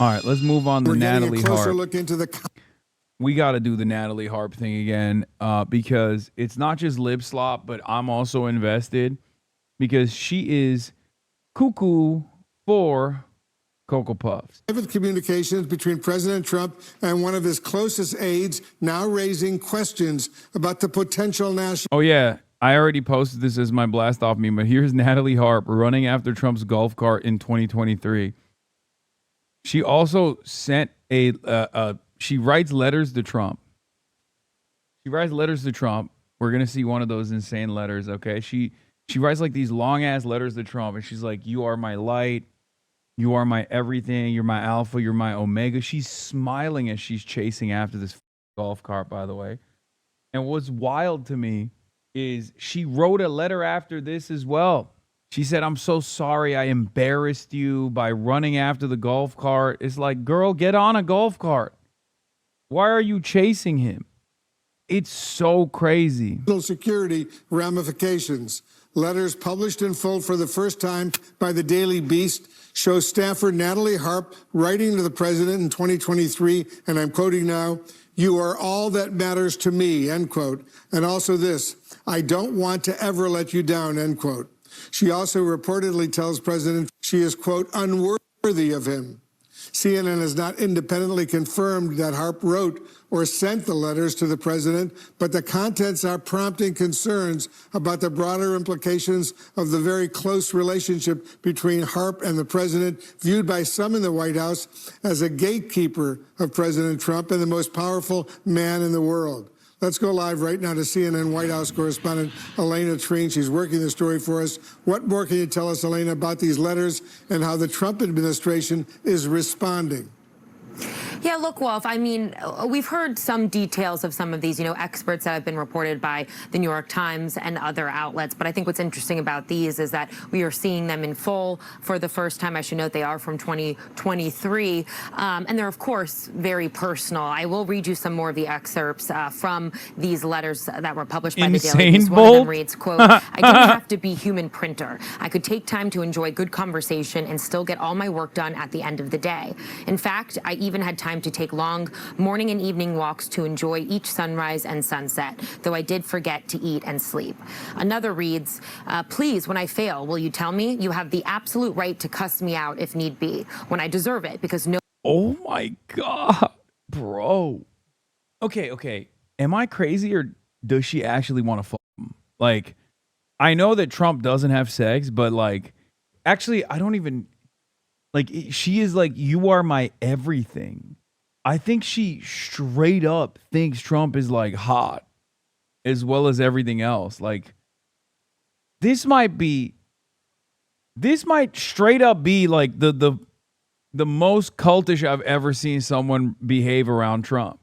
All right, let's move on to Natalie Harp. Look into the we got to do the Natalie Harp thing again because it's not just lip slop, but I'm also invested because she is cuckoo for Cocoa Puffs. Private communications between President Trump and one of his closest aides now raising questions about the potential national... Oh, yeah. I already posted this as my blast off meme, but here's Natalie Harp running after Trump's golf cart in 2023. She also sent she writes letters to Trump. She writes letters to Trump. We're going to see one of those insane letters, okay? She writes like these long-ass letters to Trump, and she's like, you are my light. You are my everything. You're my alpha. You're my omega. She's smiling as she's chasing after this golf cart, by the way. And what's wild to me is she wrote a letter after this as well. She said, I'm so sorry I embarrassed you by running after the golf cart. It's like, girl, get on a golf cart. Why are you chasing him? It's so crazy. Security ramifications. Letters published in full for the first time by the Daily Beast show staffer Natalie Harp writing to the president in 2023, and I'm quoting now, "You are all that matters to me," end quote. And also this, "I don't want to ever let you down," end quote. She also reportedly tells President she is, quote, unworthy of him. CNN has not independently confirmed that Harp wrote or sent the letters to the president, but the contents are prompting concerns about the broader implications of the very close relationship between Harp and the president, viewed by some in the White House as a gatekeeper of President Trump and the most powerful man in the world. Let's go live right now to CNN White House correspondent Elena Treen. She's working the story for us. What more can you tell us, Elena, about these letters and how the Trump administration is responding? Yeah, look, Wolf, I mean, we've heard some details of some of these, experts that have been reported by the New York Times and other outlets. But I think what's interesting about these is that we are seeing them in full for the first time. I should note they are from 2023. And they're, of course, very personal. I will read you some more of the excerpts from these letters that were published by the Daily Beast. One of them reads, quote, "I didn't have to be human printer. I could take time to enjoy good conversation and still get all my work done at the end of the day. In fact, I even had time to take long morning and evening walks to enjoy each sunrise and sunset, though I did forget to eat and sleep." Another reads, "Please, when I fail, will you tell me? You have the absolute right to cuss me out if need be, when I deserve it, because no..." Oh my God, bro. Okay. Am I crazy or does she actually want to fuck him? Like, I know that Trump doesn't have sex, but like, actually, I don't even, like, she is like, you are my everything. I think she straight up thinks Trump is like hot as well as everything else. Like, this might straight up be like the most cultish I've ever seen someone behave around Trump.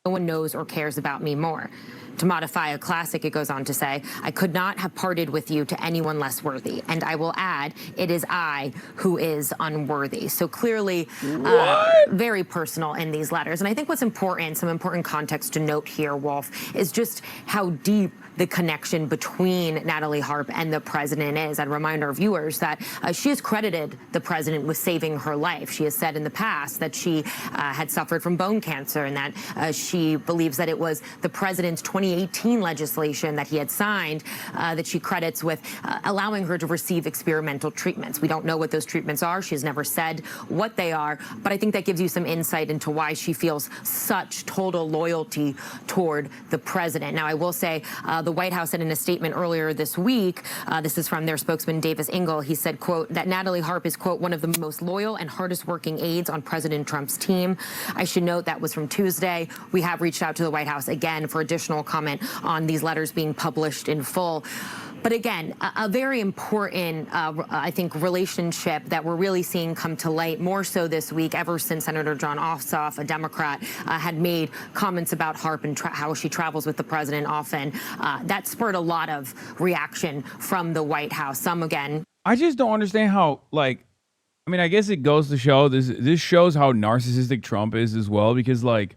No one knows or cares about me more. To modify a classic, it goes on to say, "I could not have parted with you to anyone less worthy. And I will add, it is I who is unworthy." So clearly, very personal in these letters. And I think what's important, some important context to note here, Wolf, is just how deep the connection between Natalie Harp and the president is. I'd remind our viewers that she has credited the president with saving her life. She has said in the past that she had suffered from bone cancer and that she believes that it was the president's 2018 legislation that he had signed that she credits with allowing her to receive experimental treatments. We don't know what those treatments are. She has never said what they are, but I think that gives you some insight into why she feels such total loyalty toward the president. Now, I will say the White House said in a statement earlier this week, this is from their spokesman, Davis Ingle, he said, quote, that Natalie Harp is, quote, one of the most loyal and hardest working aides on President Trump's team. I should note that was from Tuesday. We have reached out to the White House again for additional comment on these letters being published in full. But again, a very important, I think, relationship that we're really seeing come to light more so this week, ever since Senator John Ossoff, a Democrat, had made comments about Harp and how she travels with the president often. That spurred a lot of reaction from the White House. Some, again. I just don't understand how, like, I mean, I guess it goes to show, this shows how narcissistic Trump is as well, because, like,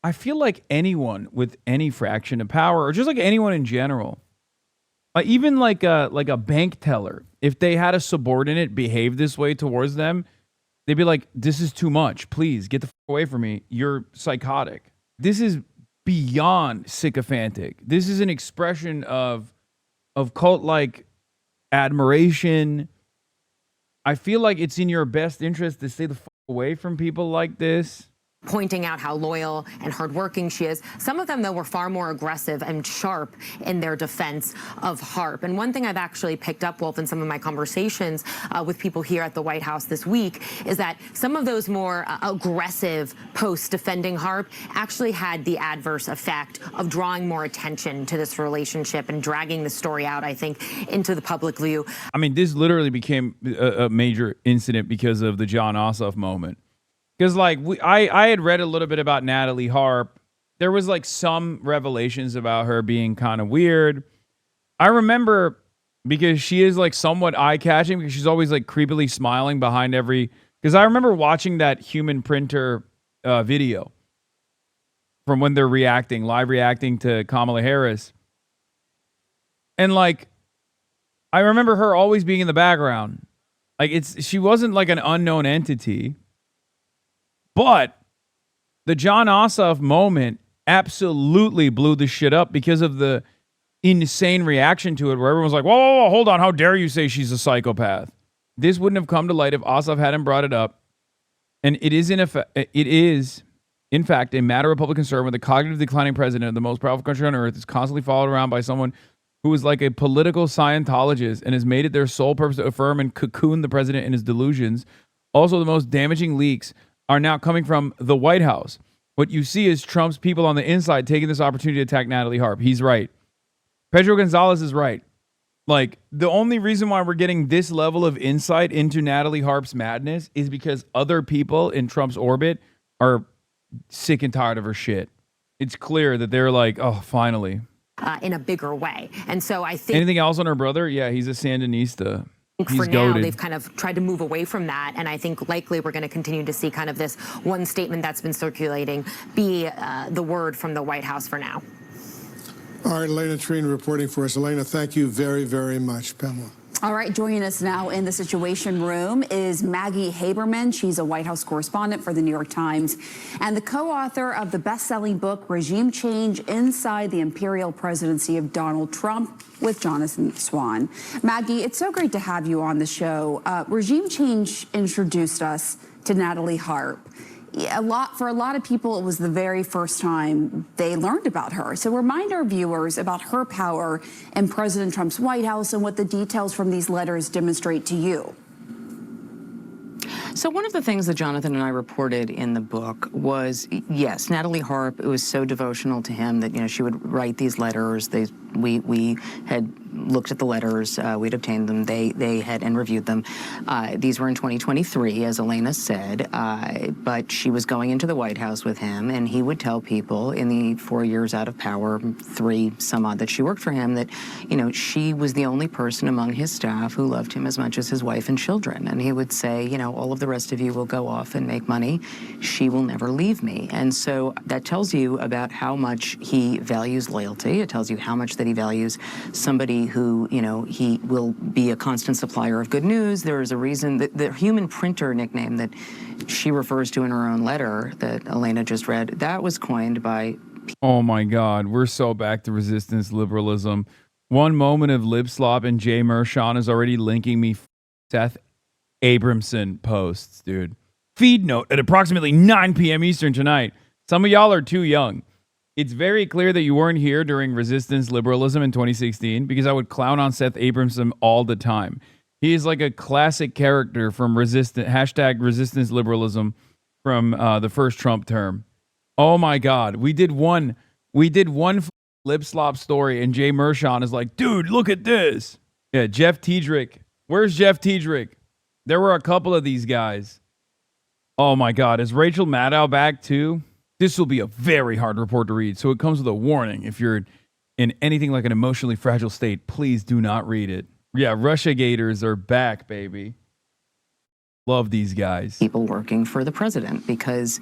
I feel like anyone with any fraction of power, or just like anyone in general, even like a bank teller, if they had a subordinate behave this way towards them, They'd be like, this is too much. Please get the fuck away from me. You're psychotic. This is beyond sycophantic. This is an expression of cult-like admiration. I feel like it's in your best interest to stay the fuck away from people like this. Pointing out how loyal and hardworking she is. Some of them, though, were far more aggressive and sharp in their defense of Harp. And one thing I've actually picked up, Wolf, in some of my conversations with people here at the White House this week, is that some of those more aggressive posts defending Harp actually had the adverse effect of drawing more attention to this relationship and dragging the story out, I think, into the public view. I mean, this literally became a major incident because of the John Ossoff moment. Because, like, I had read a little bit about Natalie Harp. There was, like, some revelations about her being kind of weird. I remember, because she is, like, somewhat eye-catching, because she's always, like, creepily smiling behind every... Because I remember watching that human printer video from when they're live reacting to Kamala Harris. And, like, I remember her always being in the background. Like, she wasn't, like, an unknown entity. But the John Ossoff moment absolutely blew the shit up because of the insane reaction to it, where everyone's like, whoa, whoa, whoa, hold on, how dare you say she's a psychopath? This wouldn't have come to light if Ossoff hadn't brought it up. And it is, in fact, a matter of public concern when the cognitive declining president of the most powerful country on earth is constantly followed around by someone who is like a political Scientologist and has made it their sole purpose to affirm and cocoon the president in his delusions. Also, the most damaging leaks are now coming from the White House. What you see is Trump's people on the inside taking this opportunity to attack Natalie Harp. He's right. Pedro Gonzalez is right. Like, the only reason why we're getting this level of insight into Natalie Harp's madness is because other people in Trump's orbit are sick and tired of her shit. It's clear that they're like, oh, finally. In a bigger way. And so I think... Anything else on her brother? Yeah, he's a Sandinista. For now, they've kind of tried to move away from that, and I think likely we're going to continue to see kind of this one statement that's been circulating be the word from the White House for now. All right, Elena Trine reporting for us. Elena, thank you very, very much. Pamela. All right, joining us now in the Situation Room is Maggie Haberman. She's a White House correspondent for the New York Times and the co-author of the best-selling book, Regime Change Inside the Imperial Presidency of Donald Trump, with Jonathan Swan. Maggie, it's so great to have you on the show. Regime Change introduced us to Natalie Harp. For a lot of people, it was the very first time they learned about her. So remind our viewers about her power in President Trump's White House and what the details from these letters demonstrate to you. So one of the things that Jonathan and I reported in the book was, yes, Natalie Harp, it was so devotional to him that, you know, she would write these letters. We had looked at the letters, we'd obtained them, they had and reviewed them. These were in 2023, as Elena said, but she was going into the White House with him, and he would tell people in the 4 years out of power, 3 some odd that she worked for him, that, you know, she was the only person among his staff who loved him as much as his wife and children. And he would say, you know, all of the rest of you will go off and make money. She will never leave me. And so that tells you about how much he values loyalty. It tells you how much that he values somebody who, you know, he will be a constant supplier of good news. There is a reason that the human printer nickname that she refers to in her own letter that Elena just read, that was coined by... Oh my God, we're so back to resistance liberalism. One moment of lip slop and Jay Mershon is already linking me Seth Abramson posts, dude. Feed note at approximately 9 p.m. Eastern tonight. Some of y'all are too young. It's very clear that you weren't here during resistance liberalism in 2016 because I would clown on Seth Abramson all the time. He is like a classic character from resistance liberalism from the first Trump term. Oh my God. We did one lip slop story and Jay Mershon is like, dude, look at this. Yeah, Jeff Tiedrick. Where's Jeff Tiedrick? There were a couple of these guys. Oh my God. Is Rachel Maddow back too? This will be a very hard report to read, so it comes with a warning. If you're in anything like an emotionally fragile state, please do not read it. Yeah, Russia Gators are back, baby. Love these guys. People working for the president, because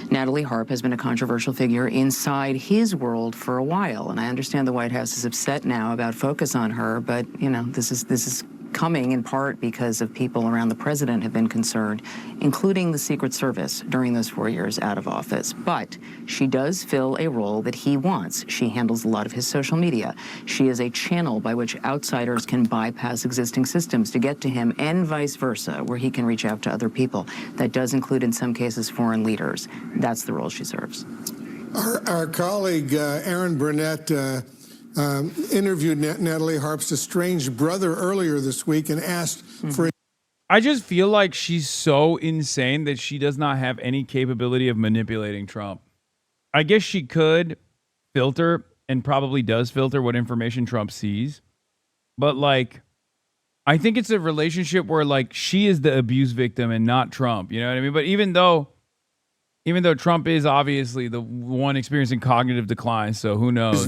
Natalie Harp has been a controversial figure inside his world for a while. And I understand the White House is upset now about focus on her, but, you know, this is coming in part because of people around the president have been concerned, including the Secret Service during those 4 years out of office. But she does fill a role that he wants. She handles a lot of his social media. She is a channel by which outsiders can bypass existing systems to get to him, and vice versa, where he can reach out to other people. That does include, in some cases, foreign leaders. That's the role she serves. Our colleague, Aaron Burnett, interviewed Natalie Harp's estranged brother earlier this week and asked for... I just feel like she's so insane that she does not have any capability of manipulating Trump. I guess she could filter, and probably does filter, what information Trump sees. But like, I think it's a relationship where like she is the abuse victim and not Trump. You know what I mean? But even though Trump is obviously the one experiencing cognitive decline, so who knows?